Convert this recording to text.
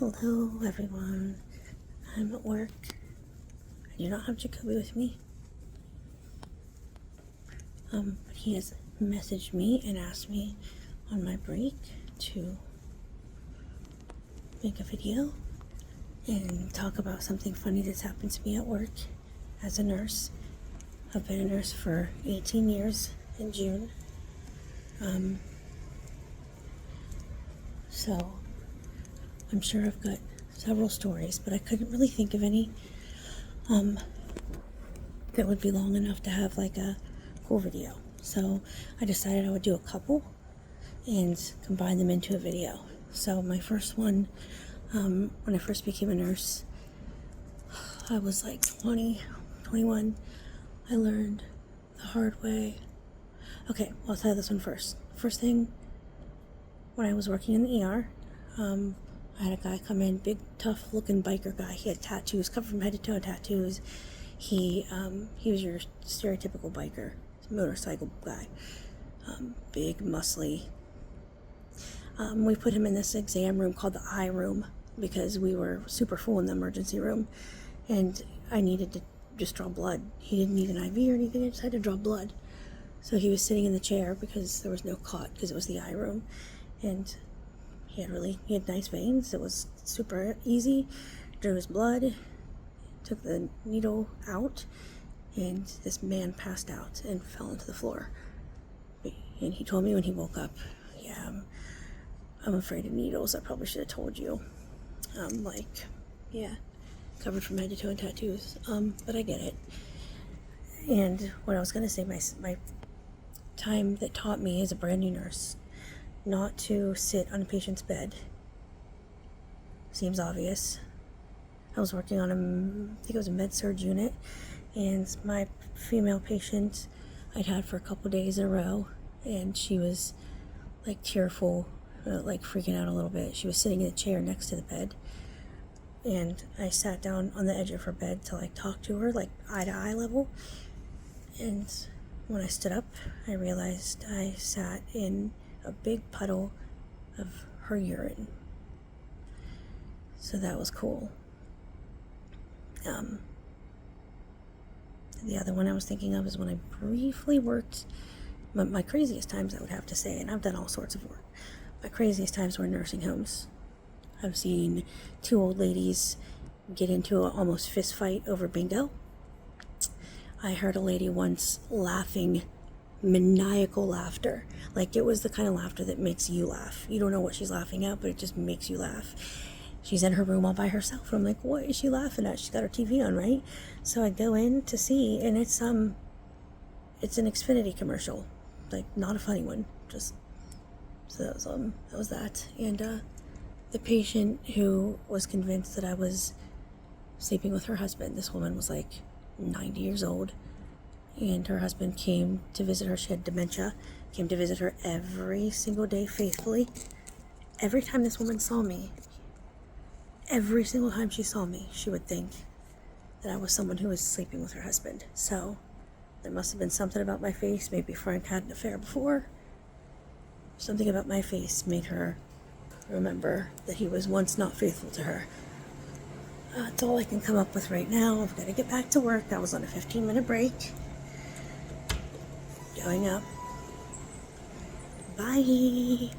Hello everyone, I'm at work. I do not have Jacoby with me. But he has messaged me and asked me on my break to make a video and talk about something funny that's happened to me at work as a nurse. I've been a nurse for 18 years in June. So I'm sure I've got several stories, but I couldn't really think of any that would be long enough to have like a cool video. So I decided I would do a couple and combine them into a video. So my first one, when I first became a nurse, I was like 20, 21. I learned the hard way. Okay, well, I'll tell you this one first. First thing, when I was working in the ER, I had a guy come in, big, tough-looking biker guy. He had tattoos, covered from head to toe tattoos. He was your stereotypical biker, motorcycle guy, big, muscly. We put him in this exam room called the I room because we were super full in the emergency room, and I needed to just draw blood. He didn't need an IV or anything. I just had to draw blood. So he was sitting in the chair because there was no cot because it was the I room, and he had nice veins. It was super easy. Drew his blood, took the needle out, and this man passed out and fell into the floor. And he told me when he woke up, yeah, I'm afraid of needles. I probably should have told you. Yeah, covered from head to toe in tattoos. But I get it. And what I was going to say, my time that taught me as a brand new nurse not to sit on a patient's bed. Seems obvious. I was working on I think it was a med-surg unit, and my female patient I'd had for a couple days in a row, and she was like tearful, like freaking out a little bit. She was sitting in a chair next to the bed, and I sat down on the edge of her bed to like talk to her, like eye to eye level. And when I stood up, I realized I sat in a big puddle of her urine. So that was cool. The other one I was thinking of is when I briefly worked, my craziest times I would have to say, and I've done all sorts of work. My craziest times were in nursing homes. I've seen two old ladies get into an almost fist fight over bingo. I heard a lady once laughing, maniacal laughter. Like it was the kind of laughter that makes you laugh. You don't know what she's laughing at, but it just makes you laugh. She's in her room all by herself. I'm like, what is she laughing at? She's got her TV on, right? So I go in to see, and it's an Xfinity commercial. Like, not a funny one. So that was that. And the patient who was convinced that I was sleeping with her husband, this woman was like 90 years old, and her husband came to visit her. She had dementia, came to visit her every single day faithfully. Every time this woman saw me, every single time she saw me, she would think that I was someone who was sleeping with her husband. So there must have been something about my face. Maybe Frank had an affair before. Something about my face made her remember that he was once not faithful to her. That's all I can come up with right now. I've got to get back to work. I was on a 15-minute break. Going up. Bye.